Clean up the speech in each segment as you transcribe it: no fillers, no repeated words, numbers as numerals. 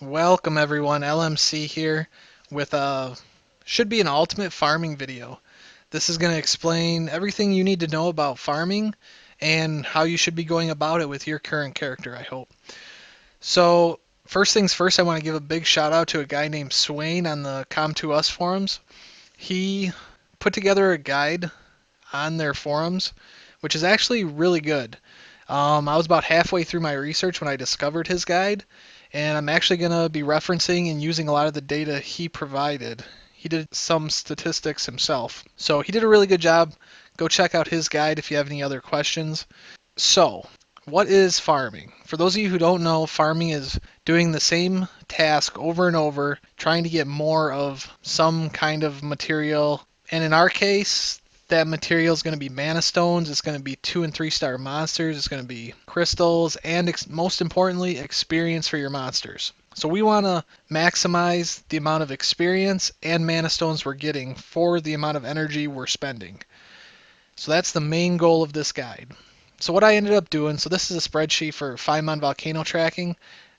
Welcome everyone, LMC here with should be an ultimate farming video. This is going to explain everything you need to know about farming and how you should be going about it with your current character, I hope. So, first things first, I want to give a big shout out to a guy named Swain on the Com2Us forums. He put together a guide on their forums, which is actually really good. I was about halfway through my research when I discovered his guide, and I'm actually going to be referencing and using a lot of the data he provided. He did some statistics himself, so he did a really good job. Go check out his guide if you have any other questions. So, what is farming? For those of you who don't know, farming is doing the same task over and over, trying to get more of some kind of material. And in our case, that material is going to be mana stones, it's going to be 2 and 3 star monsters, it's going to be crystals, and most importantly, experience for your monsters. So we want to maximize the amount of experience and mana stones we're getting for the amount of energy we're spending. So that's the main goal of this guide. So what I ended up doing, so this is a spreadsheet for Faimon volcano tracking.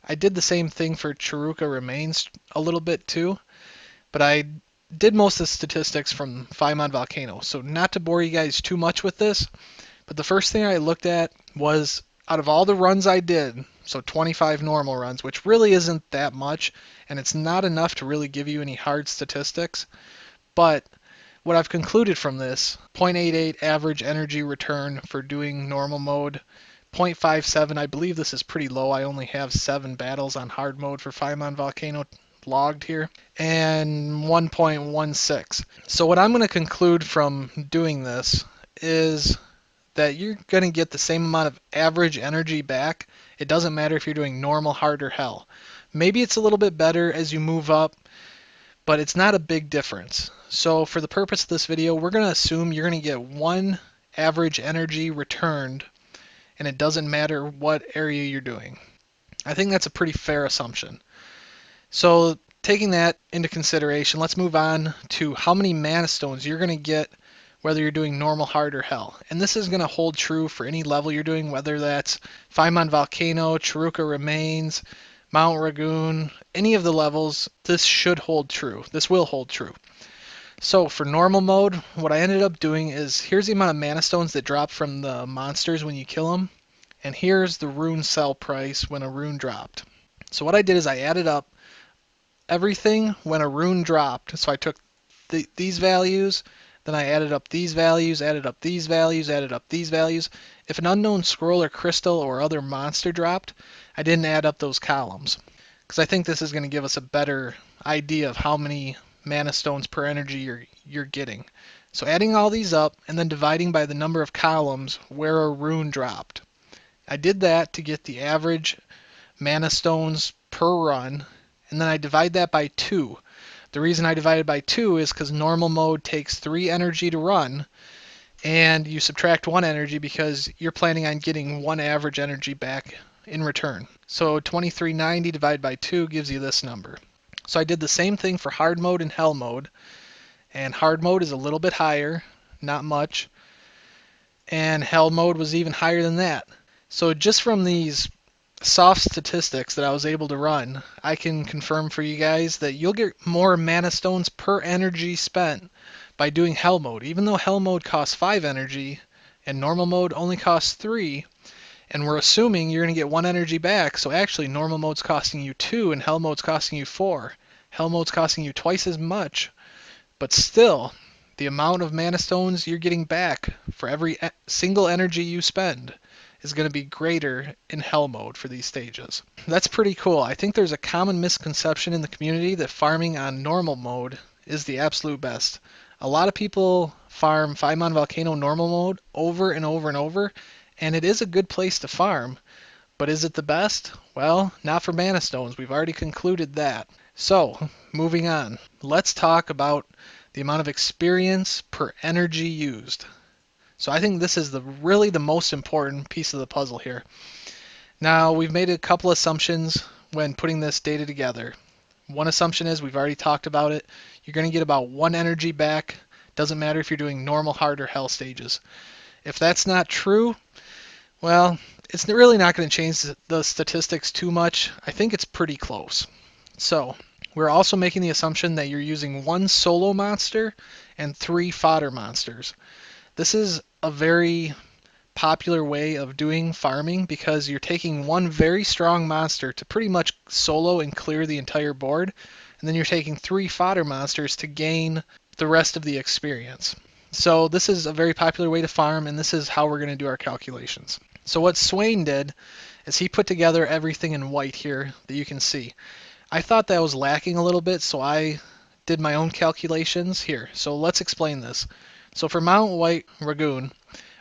I did the same thing for Chiruka Remains a little bit too, but I did most of the statistics from Faimon Volcano. So not to bore you guys too much with this, but the first thing I looked at was out of all the runs I did, so 25 normal runs, which really isn't that much, and it's not enough to really give you any hard statistics, but what I've concluded from this, 0.88 average energy return for doing normal mode, 0.57, I believe this is pretty low. I only have 7 battles on hard mode for Faimon Volcano logged here, and 1.16. So what I'm going to conclude from doing this is that you're going to get the same amount of average energy back. It doesn't matter if you're doing normal, hard, or hell. Maybe it's a little bit better as you move up, but it's not a big difference. So for the purpose of this video, we're going to assume you're going to get 1 average energy returned, and it doesn't matter what area you're doing. I think that's a pretty fair assumption. So taking that into consideration, let's move on to how many mana stones you're going to get whether you're doing normal, hard, or hell. And this is going to hold true for any level you're doing, whether that's Faimon Volcano, Chiruka Remains, Mount Ragoon, any of the levels, this should hold true. This will hold true. So for normal mode, what I ended up doing is here's the amount of mana stones that drop from the monsters when you kill them, and here's the rune sell price when a rune dropped. So what I did is I added up everything when a rune dropped. So I took these values, then I added up these values, added up these values, added up these values. If an unknown scroll or crystal or other monster dropped, I didn't add up those columns, because I think this is going to give us a better idea of how many mana stones per energy you're getting. So adding all these up and then dividing by the number of columns where a rune dropped. I did that to get the average mana stones per run, and then I divide that by 2. The reason I divided by 2 is because normal mode takes 3 energy to run, and you subtract 1 energy because you're planning on getting 1 average energy back in return. So 2390 divided by 2 gives you this number. So I did the same thing for hard mode and hell mode, and hard mode is a little bit higher, not much, and hell mode was even higher than that. So just from these soft statistics that I was able to run, I can confirm for you guys that you'll get more mana stones per energy spent by doing hell mode. Even though hell mode costs 5 energy and normal mode only costs 3, and we're assuming you're going to get 1 energy back, so actually normal mode's costing you 2 and hell mode's costing you 4. Hell mode's costing you twice as much, but still, the amount of mana stones you're getting back for every single energy you spend is going to be greater in hell mode for these stages. That's pretty cool. I think there's a common misconception in the community that farming on normal mode is the absolute best. A lot of people farm Faimon Volcano normal mode over and over and over, and it is a good place to farm, but is it the best? Well, not for mana stones. We've already concluded that. So, moving on. Let's talk about the amount of experience per energy used. So I think this is really the most important piece of the puzzle here. Now, we've made a couple assumptions when putting this data together. One assumption is, we've already talked about it, you're going to get about 1 energy back. Doesn't matter if you're doing normal, hard, or hell stages. If that's not true, well, it's really not going to change the statistics too much. I think it's pretty close. So we're also making the assumption that you're using one solo monster and 3 fodder monsters. This is a very popular way of doing farming because you're taking one very strong monster to pretty much solo and clear the entire board, and then you're taking 3 fodder monsters to gain the rest of the experience. So this is a very popular way to farm, and this is how we're going to do our calculations. So what Swain did is he put together everything in white here that you can see. I thought that was lacking a little bit, so I did my own calculations here. So let's explain this. So for Mount White Ragoon,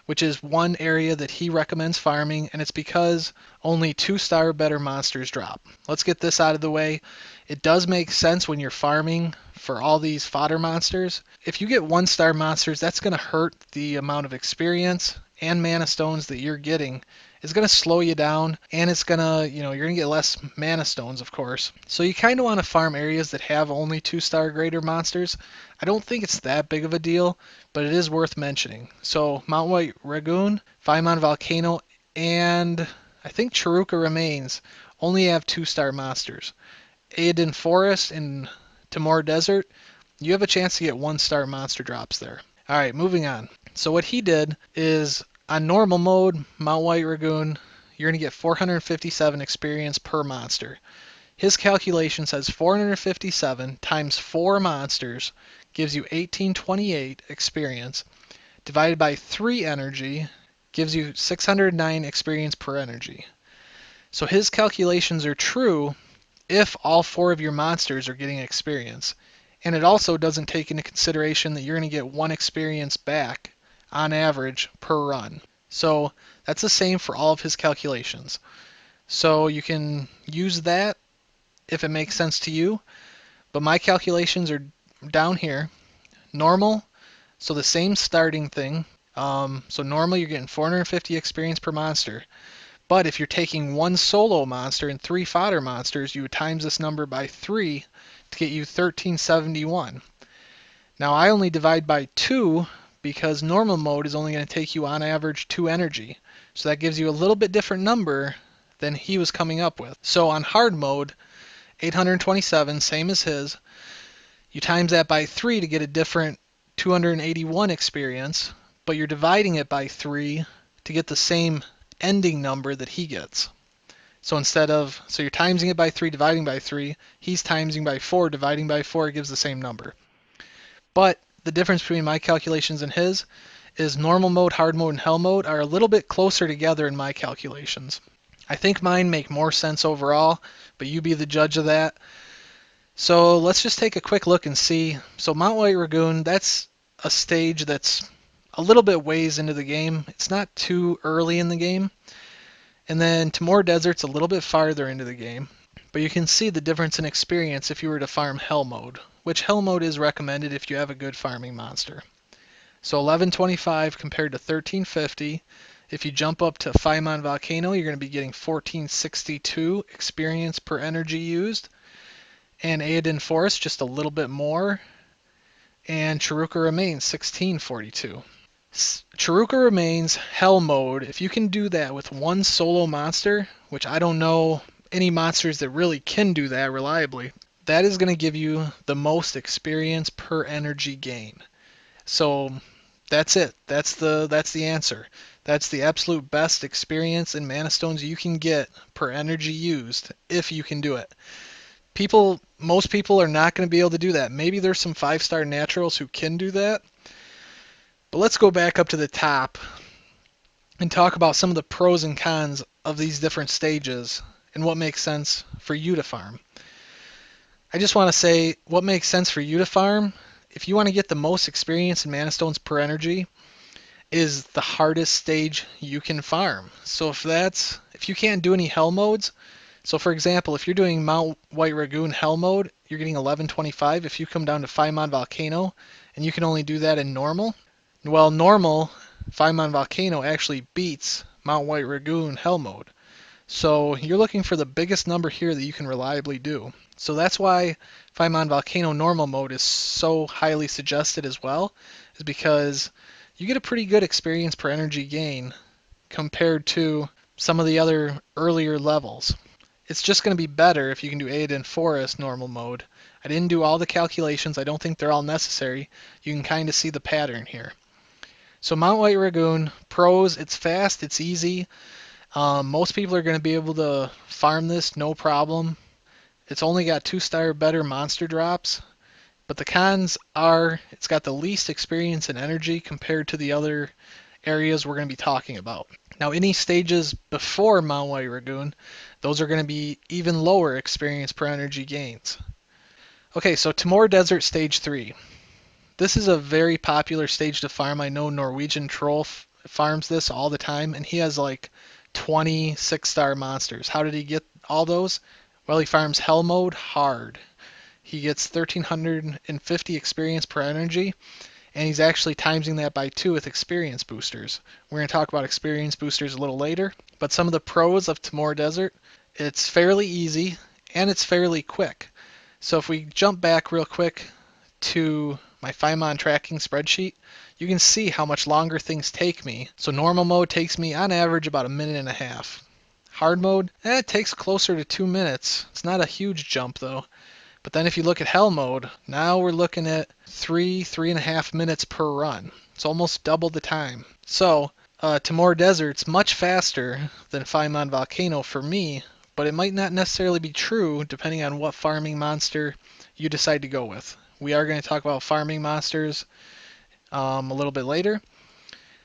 which is one area that he recommends farming, and it's because only 2-star better monsters drop. Let's get this out of the way. It does make sense when you're farming for all these fodder monsters. If you get 1-star monsters, that's going to hurt the amount of experience and mana stones that you're getting. It's going to slow you down, and it's going to, you're going to get less mana stones, of course. So you kind of want to farm areas that have only 2-star greater monsters. I don't think it's that big of a deal, but it is worth mentioning. So Mount White Ragoon, Faimon Volcano, and I think Chiruka Remains only have 2-star monsters. Aedan Forest and Timor Desert, you have a chance to get 1-star monster drops there. Alright, moving on. So what he did is on normal mode, Mount White Ragoon, you're going to get 457 experience per monster. His calculation says 457 times 4 monsters gives you 1828 experience, divided by 3 energy gives you 609 experience per energy. So his calculations are true if all 4 of your monsters are getting experience. And it also doesn't take into consideration that you're going to get 1 experience back on average per run. So that's the same for all of his calculations. So you can use that if it makes sense to you. But my calculations are down here. Normal, so the same starting thing. So normally you're getting 450 experience per monster. But if you're taking 1 solo monster and 3 fodder monsters, you would times this number by 3 to get you 1371. Now I only divide by 2 because normal mode is only going to take you on average 2 energy. So that gives you a little bit different number than he was coming up with. So on hard mode, 827, same as his, you times that by 3 to get a different 281 experience, but you're dividing it by 3 to get the same ending number that he gets. So you're timesing it by 3, dividing by 3, he's timesing by 4, dividing by 4, it gives the same number. But the difference between my calculations and his is normal mode, hard mode, and hell mode are a little bit closer together in my calculations. I think mine make more sense overall, but you be the judge of that. So let's just take a quick look and see. So Mount White Ragoon, that's a stage that's a little bit ways into the game. It's not too early in the game. And then Timor Desert's a little bit farther into the game. But you can see the difference in experience if you were to farm Hell Mode, which Hell Mode is recommended if you have a good farming monster. So 1125 compared to 1350. If you jump up to Faimon Volcano, you're going to be getting 1462 experience per energy used. And Aedan Forest, just a little bit more. And Chiruka Remains, 1642. Chiruka Remains, Hell Mode, if you can do that with 1 solo monster, which I don't know any monsters that really can do that reliably, that is going to give you the most experience per energy gain. So that's it. That's the answer. That's the absolute best experience in mana stones you can get per energy used if you can do it. Most people are not going to be able to do that. Maybe there's some 5-star naturals who can do that. But let's go back up to the top and talk about some of the pros and cons of these different stages and what makes sense for you to farm. I just want to say what makes sense for you to farm, if you want to get the most experience in mana stones per energy, is the hardest stage you can farm. So if you can't do any hell modes, so for example, if you're doing Mount White Ragoon hell mode, you're getting 1125. If you come down to Faimon Volcano and you can only do that in normal, well, normal Faimon Volcano actually beats Mount White Ragoon hell mode. So you're looking for the biggest number here that you can reliably do. So that's why Faimon Volcano normal mode is so highly suggested as well, is because you get a pretty good experience per energy gain compared to some of the other earlier levels. It's just going to be better if you can do Aedan Forest normal mode. I didn't do all the calculations. I don't think they're all necessary. You can kind of see the pattern here. So Mount White Lagoon, pros, it's fast, it's easy. Most people are going to be able to farm this no problem. It's only got 2-star better monster drops. But the cons are it's got the least experience and energy compared to the other areas we're going to be talking about. Now, any stages before Mount White Lagoon, those are going to be even lower experience per energy gains. Okay, so Timor Desert Stage 3. This is a very popular stage to farm. I know Norwegian Troll farms this all the time, and he has like 20 6-star monsters. How did he get all those? Well, he farms Hell Mode hard. He gets 1,350 experience per energy, and he's actually timesing that by 2 with experience boosters. We're going to talk about experience boosters a little later, but some of the pros of Timor Desert, it's fairly easy, and it's fairly quick. So if we jump back real quick to my FIMON tracking spreadsheet, you can see how much longer things take me. So normal mode takes me on average about a minute and a half. Hard mode, it takes closer to 2 minutes. It's not a huge jump though. But then if you look at Hell mode, now we're looking at 3.5 minutes per run. It's almost double the time. So Timor Desert's much faster than FIMON Volcano for me, but it might not necessarily be true depending on what farming monster you decide to go with. We are going to talk about farming monsters a little bit later.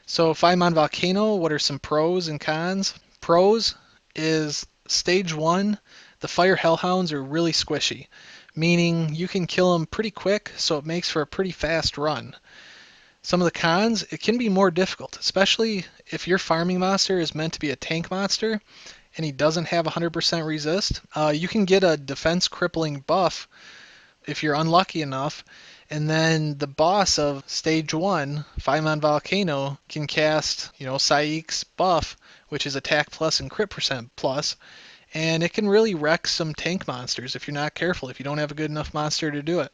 So FIMON Volcano, what are some pros and cons? Pros is stage 1, the fire hellhounds are really squishy, meaning you can kill them pretty quick, so it makes for a pretty fast run. Some of the cons, it can be more difficult, especially if your farming monster is meant to be a tank monster and he doesn't have 100% resist. You can get a defense crippling buff if you're unlucky enough, and then the boss of stage 1, FIMON Volcano, can cast, Saik's buff, which is attack plus and crit percent plus, and it can really wreck some tank monsters if you're not careful, if you don't have a good enough monster to do it.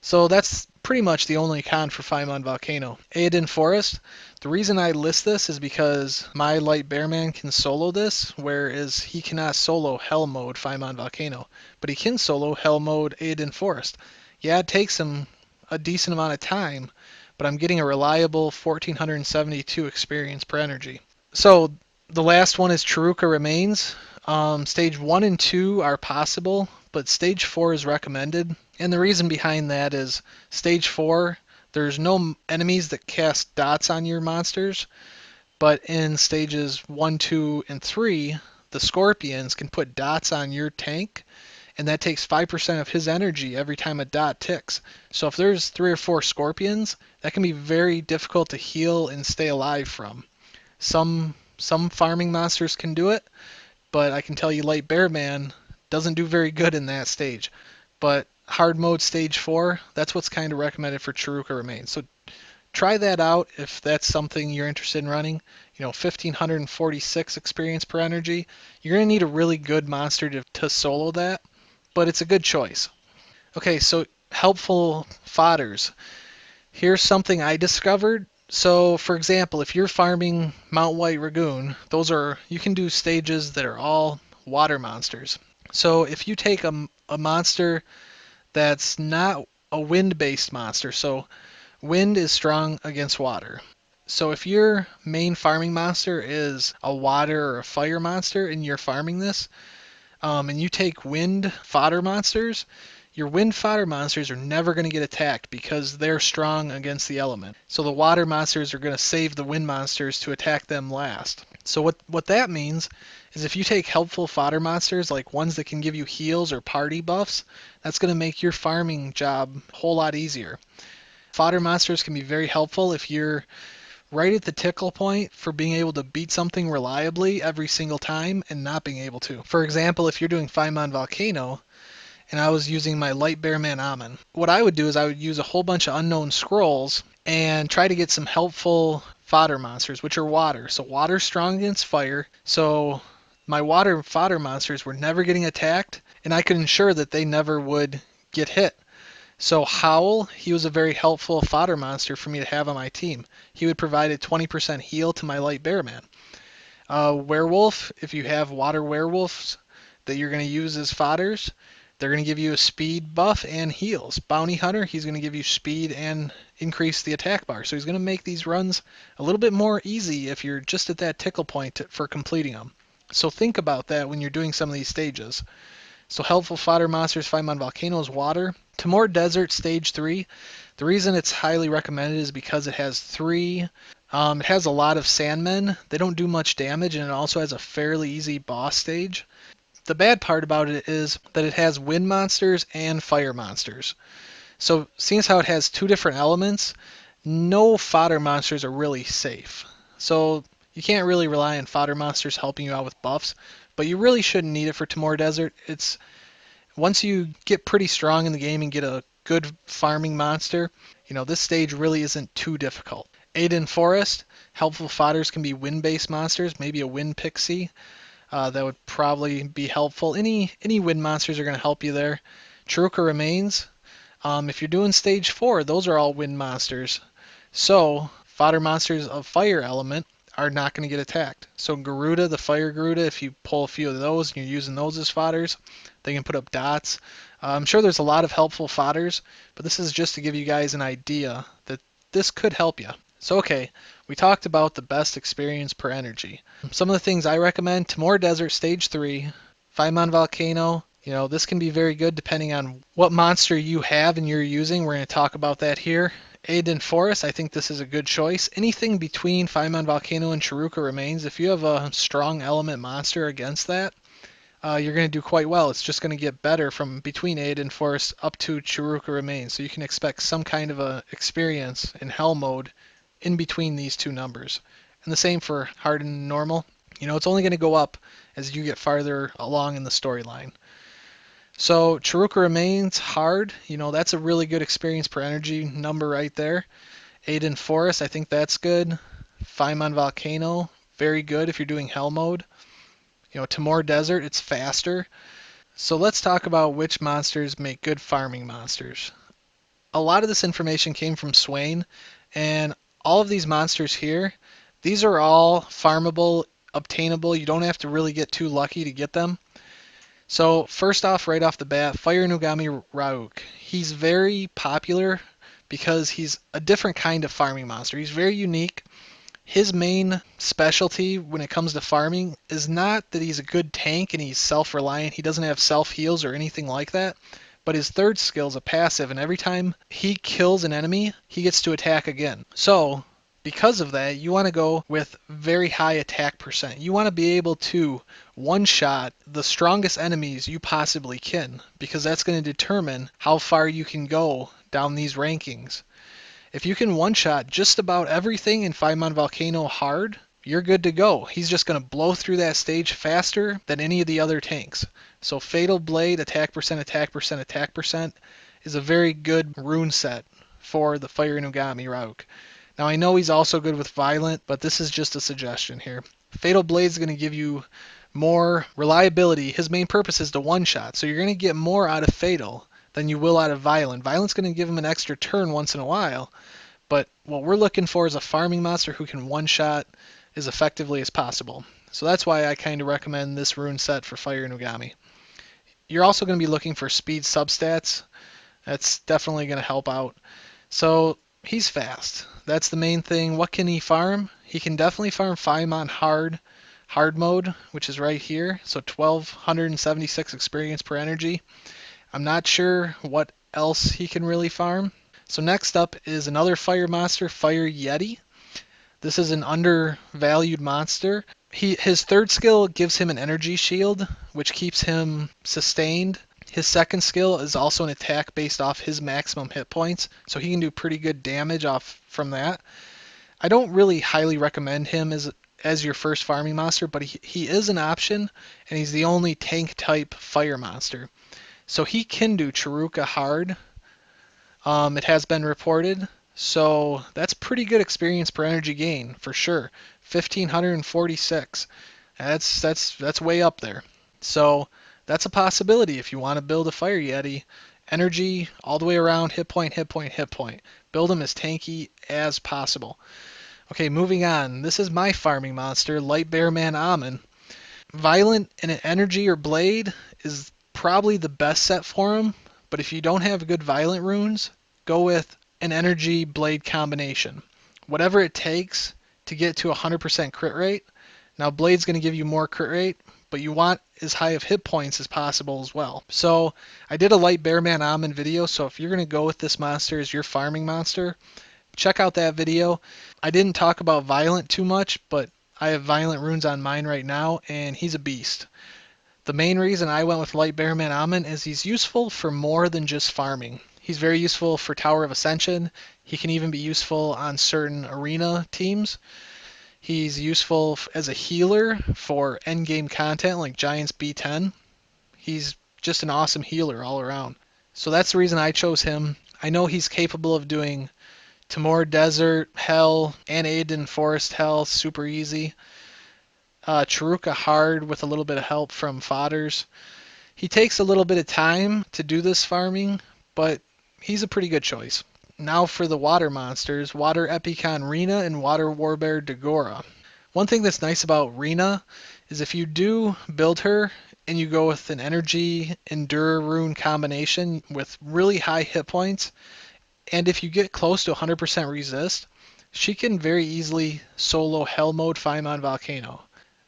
So that's pretty much the only con for FIMON Volcano. Aedan Forest, the reason I list this is because my Light Bearman can solo this, whereas he cannot solo Hell Mode FIMON Volcano, but he can solo Hell Mode Aedan Forest. Yeah, it takes him a decent amount of time, but I'm getting a reliable 1,472 experience per energy. So the last one is Chiruka Remains. Stage 1 and 2 are possible, but stage 4 is recommended. And the reason behind that is stage 4, there's no enemies that cast dots on your monsters, but in stages 1, 2, and 3, the scorpions can put dots on your tank, and that takes 5% of his energy every time a dot ticks. So if there's 3 or 4 scorpions, that can be very difficult to heal and stay alive from. Some farming monsters can do it, but I can tell you Light Bearman doesn't do very good in that stage. But hard mode stage 4, that's what's kind of recommended for Chiruka Remains. So try that out if that's something you're interested in running. 1,546 experience per energy. You're going to need a really good monster to solo that, but it's a good choice. Okay, so helpful fodders. Here's something I discovered. So, for example, if you're farming Mount White Lagoon, you can do stages that are all water monsters. So if you take a monster that's not a wind-based monster, so wind is strong against water. So if your main farming monster is a water or a fire monster and you're farming this, and you take wind fodder monsters, your wind fodder monsters are never going to get attacked because they're strong against the element. So the water monsters are going to save the wind monsters to attack them last. So what that means is if you take helpful fodder monsters, like ones that can give you heals or party buffs, that's going to make your farming job a whole lot easier. Fodder monsters can be very helpful if you're right at the tickle point for being able to beat something reliably every single time and not being able to. For example, if you're doing FIMON Volcano, and I was using my Light Bearman Ammon, what I would do is I would use a whole bunch of unknown scrolls and try to get some helpful fodder monsters, which are water. So water's strong against fire, so my water fodder monsters were never getting attacked, and I could ensure that they never would get hit. So Howl, he was a very helpful fodder monster for me to have on my team. He would provide a 20% heal to my Light Bearman. Werewolf, if you have water werewolves, that you're going to use as fodders. They're going to give you a speed buff and heals. Bounty Hunter, he's going to give you speed and increase the attack bar. So he's going to make these runs a little bit more easy if you're just at that tickle point for completing them. So think about that when you're doing some of these stages. So helpful fodder monsters find on volcanoes, water. Timor Desert Stage 3, the reason it's highly recommended is because it has it has a lot of sandmen. They don't do much damage, and it also has a fairly easy boss stage. The bad part about it is that it has wind monsters and fire monsters. So seeing as how it has two different elements, no fodder monsters are really safe. So you can't really rely on fodder monsters helping you out with buffs, but you really shouldn't need it for Timor Desert. It's once you get pretty strong in the game and get a good farming monster, this stage really isn't too difficult. Aiden Forest, helpful fodders can be wind-based monsters, maybe a wind pixie. That would probably be helpful. Any wind monsters are going to help you there. Chiruka Remains, if you're doing stage 4, those are all wind monsters. So fodder monsters of fire element are not going to get attacked. So Garuda, the fire Garuda, if you pull a few of those and you're using those as fodders, they can put up dots. I'm sure there's a lot of helpful fodders, but this is just to give you guys an idea that this could help you. So okay, we talked about the best experience per energy. Some of the things I recommend: Timor Desert Stage 3, Faimon Volcano. This can be very good depending on what monster you have and you're using. We're going to talk about that here. Aiden Forest, I think this is a good choice. Anything between Faimon Volcano and Chiruka Remains, if you have a strong element monster against that, you're going to do quite well. It's just going to get better from between Aiden Forest up to Chiruka Remains. So you can expect some kind of a experience in Hell mode in between these two numbers. And the same for hard and normal. It's only going to go up as you get farther along in the storyline. So Chiruka Remains hard, that's a really good experience per energy number right there. Aiden Forest, I think that's good. Faimon Volcano, very good if you're doing Hell mode. Timor Desert, it's faster. So let's talk about which monsters make good farming monsters. A lot of this information came from Swain, and all of these monsters here, these are all farmable, obtainable. You don't have to really get too lucky to get them. So first off, right off the bat, Fire Nugami Rauk. He's very popular because he's a different kind of farming monster. He's very unique. His main specialty when it comes to farming is not that he's a good tank and he's self-reliant. He doesn't have self-heals or anything like that. But his third skill is a passive, and every time he kills an enemy, he gets to attack again. So because of that, you want to go with very high attack percent. You want to be able to one-shot the strongest enemies you possibly can, because that's going to determine how far you can go down these rankings. If you can one-shot just about everything in Faimon Volcano hard, you're good to go. He's just going to blow through that stage faster than any of the other tanks. So Fatal Blade, attack percent, attack percent, attack percent, is a very good rune set for the Fire Nugami Rauk. Now I know he's also good with Violent, but this is just a suggestion here. Fatal Blade is going to give you more reliability. His main purpose is to one-shot, so you're going to get more out of Fatal than you will out of Violent. Violent's going to give him an extra turn once in a while, but what we're looking for is a farming monster who can one-shot as effectively as possible. So that's why I kind of recommend this rune set for Fire Nugami. You're also going to be looking for speed substats. That's definitely going to help out. So he's fast. That's the main thing. What can he farm? He can definitely farm Faimon hard mode, which is right here. So 1276 experience per energy. I'm not sure what else he can really farm. So next up is another fire monster, Fire Yeti. This is an undervalued monster. His third skill gives him an energy shield, which keeps him sustained. His second skill is also an attack based off his maximum hit points, so he can do pretty good damage off from that. I don't really highly recommend him as your first farming monster, but he is an option, and he's the only tank type fire monster. So he can do Chiruka hard. It has been reported. So that's pretty good experience per energy gain for sure. 1546. That's way up there. So that's a possibility if you want to build a Fire Yeti. Energy all the way around, hit point, hit point, hit point. Build them as tanky as possible. Okay, moving on. This is my farming monster, Light Bear Man Amun. Violent and an energy or blade is probably the best set for him, but if you don't have good violent runes, go with an energy blade combination. Whatever it takes to get to 100% crit rate. Now, blade's going to give you more crit rate, but you want as high of hit points as possible as well. So, I did a light Bearman Almond video, so if you're going to go with this monster as your farming monster, check out that video. I didn't talk about Violent too much, but I have Violent runes on mine right now, and he's a beast. The main reason I went with Light Bearman Amun is he's useful for more than just farming. He's very useful for Tower of Ascension. He can even be useful on certain arena teams. He's useful as a healer for endgame content like Giants B10. He's just an awesome healer all around. So that's the reason I chose him. I know he's capable of doing Timor Desert, Hell, and Aiden Forest Hell super easy. Chiruka hard with a little bit of help from fodders. He takes a little bit of time to do this farming, but he's a pretty good choice. Now for the water monsters, Water Epicon Rena and Water Warbear Dagora. One thing that's nice about Rena is if you do build her and you go with an energy endure rune combination with really high hit points, and if you get close to 100% resist, she can very easily solo Hell Mode Faimon Volcano.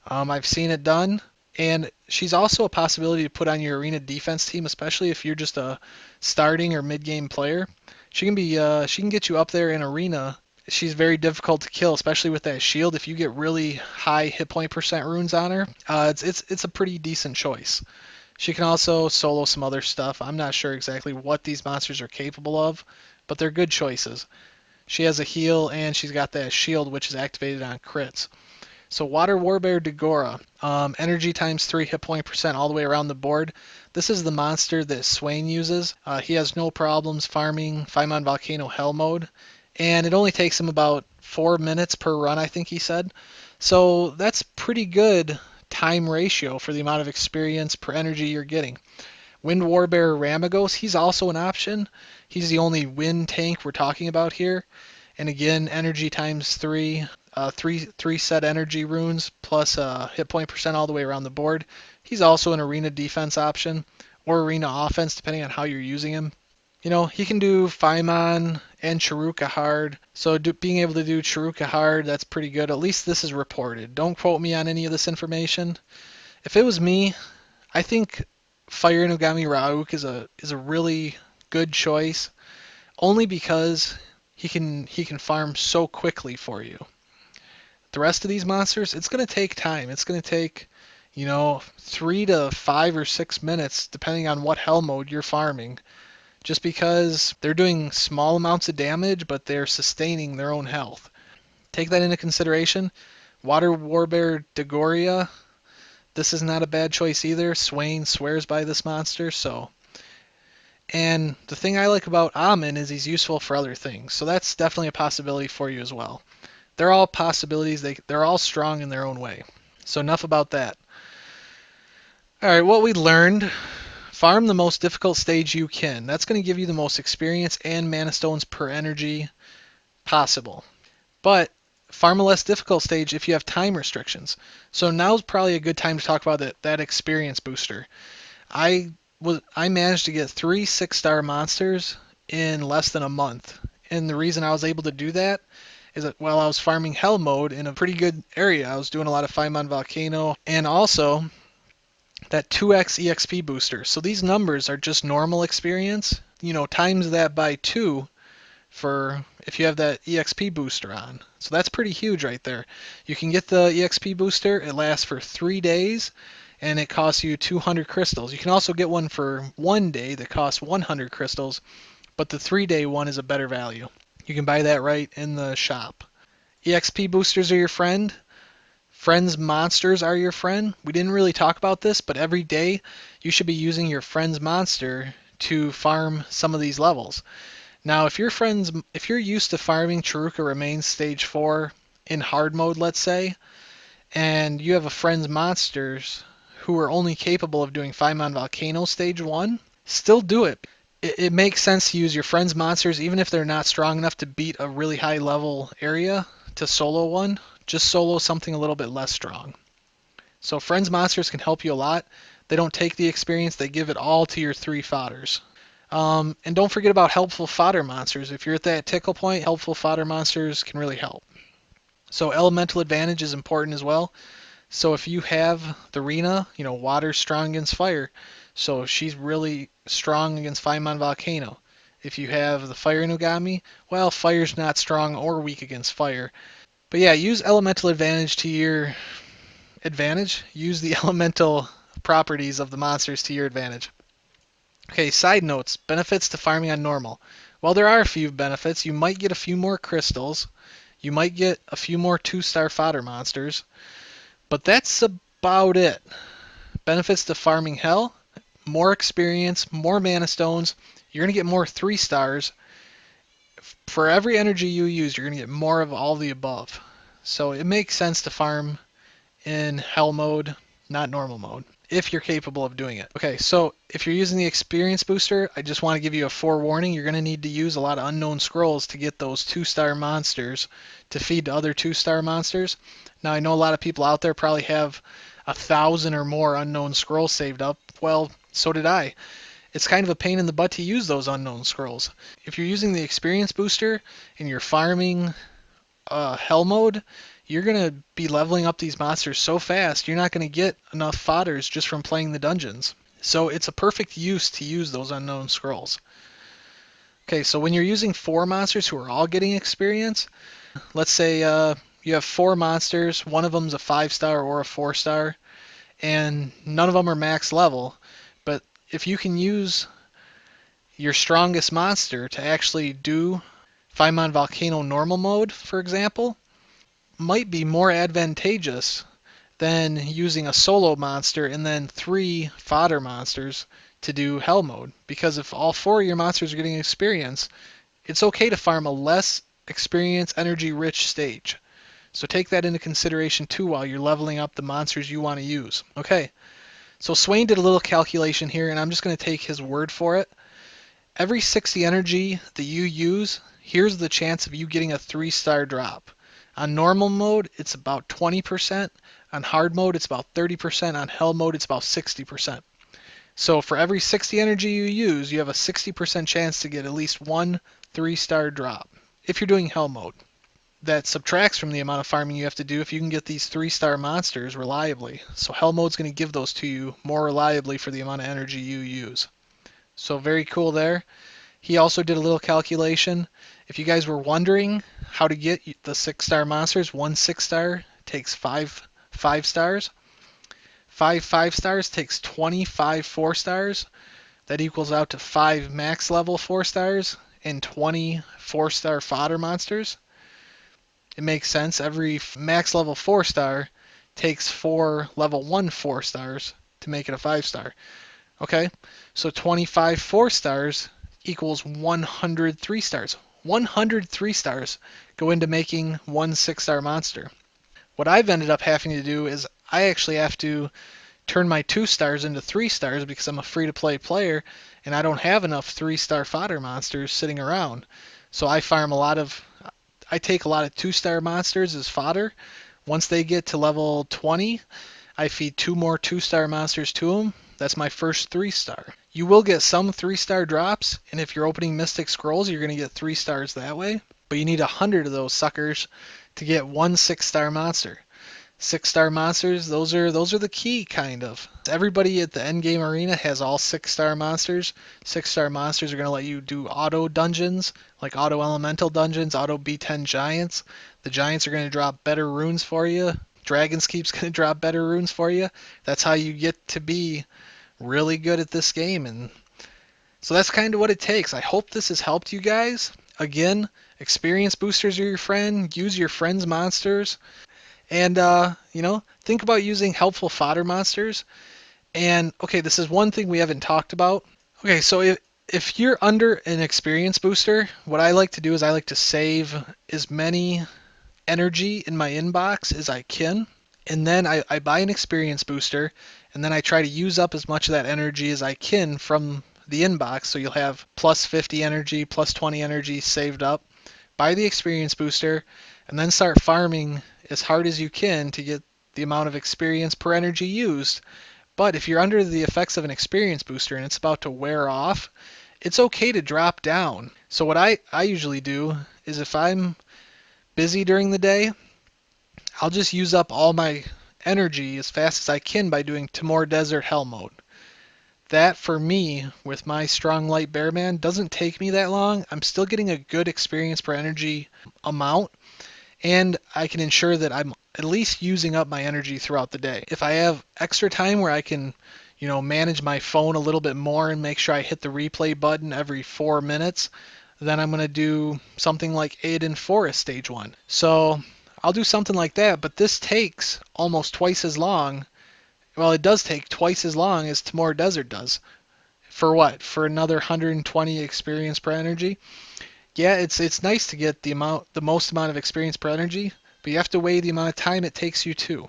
I've seen it done, and she's also a possibility to put on your arena defense team, especially if you're just a starting or mid-game player. She can get you up there in arena. She's very difficult to kill, especially with that shield. If you get really high hit point percent runes on her, it's a pretty decent choice. She can also solo some other stuff. I'm not sure exactly what these monsters are capable of, but they're good choices. She has a heal, and she's got that shield, which is activated on crits. So Water Warbear Dagora, energy times 3 hit point percent all the way around the board. This is the monster that Swain uses. He has no problems farming Faimon Volcano Hell Mode, and it only takes him about 4 minutes per run, I think he said. So that's pretty good time ratio for the amount of experience per energy you're getting. Wind Warbear Ramagos, he's also an option. He's the only wind tank we're talking about here. And again, energy times 3, three set energy runes plus hit point percent all the way around the board. He's also an arena defense option or arena offense depending on how you're using him. You know, he can do Faimon and Chiruka hard. So being able to do Chiruka hard, that's pretty good. At least this is reported. Don't quote me on any of this information. If it was me, I think Fire Inugami Rauk is a really good choice, only because he can farm so quickly for you. The rest of these monsters, it's going to take time. It's going to take, 3 to 5 or 6 minutes, depending on what hell mode you're farming, just because they're doing small amounts of damage, but they're sustaining their own health. Take that into consideration. Water Warbear Dagoria, this is not a bad choice either. Swain swears by this monster, so. And the thing I like about Amun is he's useful for other things, so that's definitely a possibility for you as well. They're all possibilities. They're all strong in their own way. So enough about that. All right, what we learned. Farm the most difficult stage you can. That's going to give you the most experience and mana stones per energy possible. But farm a less difficult stage if you have time restrictions. So now's probably a good time to talk about that experience booster. I managed to get 3 6-star monsters in less than a month. And the reason I was able to do that is that while I was farming Hell Mode in a pretty good area, I was doing a lot of Faimon Volcano and also that 2x EXP booster. So these numbers are just normal experience. Times that by 2 for if you have that EXP booster on. So that's pretty huge right there. You can get the EXP booster. It lasts for 3 days, and it costs you 200 crystals. You can also get one for 1 day that costs 100 crystals, but the 3-day one is a better value. You can buy that right in the shop. EXP boosters are your friend. Friends monsters are your friend. We didn't really talk about this, but every day you should be using your friend's monster to farm some of these levels. Now, if you're used to farming Chiruka Remains Stage 4 in hard mode, let's say, and you have a friend's monsters who are only capable of doing Faimon Volcano Stage 1, still do it. It makes sense to use your friend's monsters even if they're not strong enough to beat a really high level area to solo one. Just solo something a little bit less strong. So friends monsters can help you a lot. They don't take the experience, they give it all to your 3 fodders. And don't forget about helpful fodder monsters. If you're at that tickle point, helpful fodder monsters can really help. So elemental advantage is important as well. So if you have the Rena, water's strong against fire. So she's really strong against Feynman Volcano. If you have the Fire Inugami, well, fire's not strong or weak against fire. But yeah, use elemental advantage to your advantage. Use the elemental properties of the monsters to your advantage. Okay, side notes. Benefits to farming on normal. Well, there are a few benefits. You might get a few more crystals. You might get a few more 2-star fodder monsters. But that's about it. Benefits to farming hell. More experience, more mana stones. You're going to get more 3 stars. For every energy you use, you're going to get more of all the above. So it makes sense to farm in hell mode, not normal mode, if you're capable of doing it. Okay, so if you're using the experience booster, I just want to give you a forewarning. You're going to need to use a lot of unknown scrolls to get those 2-star monsters to feed to other 2-star monsters. Now, I know a lot of people out there probably have 1,000 or more unknown scrolls saved up. Well, so did I. It's kind of a pain in the butt to use those unknown scrolls. If you're using the experience booster and you're farming hell mode, you're going to be leveling up these monsters so fast, you're not going to get enough fodders just from playing the dungeons. So it's a perfect use to use those unknown scrolls. Okay, so when you're using 4 monsters who are all getting experience, let's say you have 4 monsters, one of them's a 5-star or a 4-star, and none of them are max level, but if you can use your strongest monster to actually do Feynman Volcano normal mode, for example, might be more advantageous than using a solo monster and then 3 fodder monsters to do hell mode. Because if all 4 of your monsters are getting experience, it's okay to farm a less experience energy rich stage. So take that into consideration too while you're leveling up the monsters you want to use. Okay, so Swain did a little calculation here, and I'm just going to take his word for it. Every 60 energy that you use, here's the chance of you getting a 3-star drop. On normal mode, it's about 20%. On hard mode, it's about 30%. On hell mode, it's about 60%. So for every 60 energy you use, you have a 60% chance to get at least one 3-star drop if you're doing hell mode. That subtracts from the amount of farming you have to do if you can get these 3-star monsters reliably. So hell mode's going to give those to you more reliably for the amount of energy you use. So very cool there. He also did a little calculation. If you guys were wondering how to get the 6-star monsters, one 6-star takes 5 5-stars. 5 5-stars takes 25 4-stars. That equals out to 5 max level 4-stars and 20 4-star fodder monsters. It makes sense. Every max level 4-star takes 4 level 1 4-stars to make it a 5-star. Okay, so 25 4-stars equals 100 3-stars. 100 3-stars go into making one 6-star monster. What I've ended up having to do is I actually have to turn my 2-stars into 3-stars because I'm a free-to-play player and I don't have enough 3-star fodder monsters sitting around. So I take a lot of 2-star monsters as fodder. Once they get to level 20, I feed 2 more 2-star monsters to them. That's my first 3-star. You will get some 3-star drops, and if you're opening Mystic Scrolls, you're going to get 3 stars that way. But you need 100 of those suckers to get one 6-star monster. 6-star monsters, those are the key, kind of. Everybody at the endgame arena has all 6-star monsters. 6-star monsters are going to let you do auto dungeons, like auto elemental dungeons, auto B10 giants. The giants are going to drop better runes for you. Dragon's Keep's going to drop better runes for you. That's how you get to be really good at this game. And so that's kind of what it takes. I hope this has helped you guys. Again, experience boosters are your friend. Use your friend's monsters. And, think about using helpful fodder monsters. And, okay, this is one thing we haven't talked about. Okay, so if you're under an experience booster, what I like to do is I like to save as many energy in my inbox as I can. And then I buy an experience booster, and then I try to use up as much of that energy as I can from the inbox. So you'll have plus 50 energy, plus 20 energy saved up. Buy the experience booster, and then start farming as hard as you can to get the amount of experience per energy used. But if you're under the effects of an experience booster and it's about to wear off, it's okay to drop down. So what I usually do is if I'm busy during the day, I'll just use up all my energy as fast as I can by doing Timor Desert Hell mode. That for me, with my strong light bearman, doesn't take me that long. I'm still getting a good experience per energy amount, and I can ensure that I'm at least using up my energy throughout the day. If I have extra time where I can, manage my phone a little bit more and make sure I hit the replay button every 4 minutes, then I'm going to do something like Aiden Forest Stage 1. So I'll do something like that, but this takes almost twice as long. Well, it does take twice as long as Timor Desert does. For what? For another 120 experience per energy? Yeah, it's nice to get the most amount of experience per energy, but you have to weigh the amount of time it takes you too.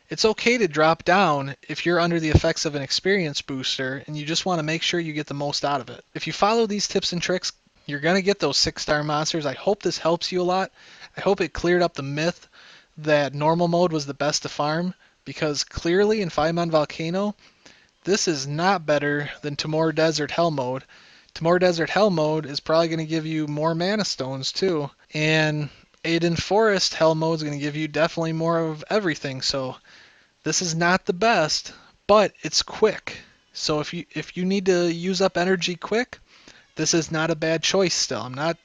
It's okay to drop down if you're under the effects of an experience booster and you just want to make sure you get the most out of it. If you follow these tips and tricks, you're going to get those 6-star monsters. I hope this helps you a lot. I hope it cleared up the myth that normal mode was the best to farm, because clearly in 5-man Volcano, this is not better than Timor Desert Hell mode. Timor Desert Hell mode is probably going to give you more mana stones too. And Aiden Forest Hell mode is going to give you definitely more of everything. So this is not the best, but it's quick. So if you need to use up energy quick, this is not a bad choice still. I'm not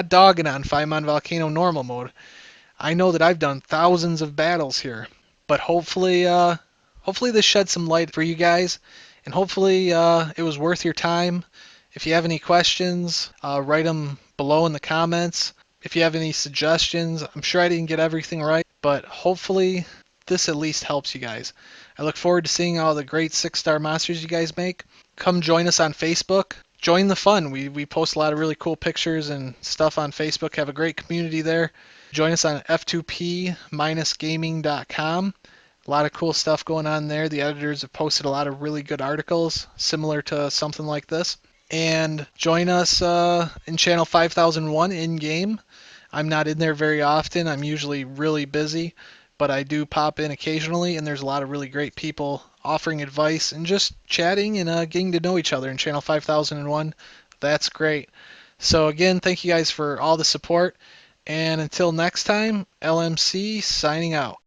dogging on 5-man Volcano normal mode. I know that I've done thousands of battles here, but hopefully this shed some light for you guys, and hopefully it was worth your time. If you have any questions, write them below in the comments. If you have any suggestions, I'm sure I didn't get everything right, but hopefully this at least helps you guys. I look forward to seeing all the great 6-star monsters you guys make. Come join us on Facebook. Join the fun. We post a lot of really cool pictures and stuff on Facebook. Have a great community there. Join us on F2P-gaming.com. A lot of cool stuff going on there. The editors have posted a lot of really good articles similar to something like this. And join us in channel 5001 in-game. I'm not in there very often. I'm usually really busy, but I do pop in occasionally, and there's a lot of really great people offering advice and just chatting and getting to know each other in channel 5001. That's great. So again, thank you guys for all the support. And until next time, LMC signing out.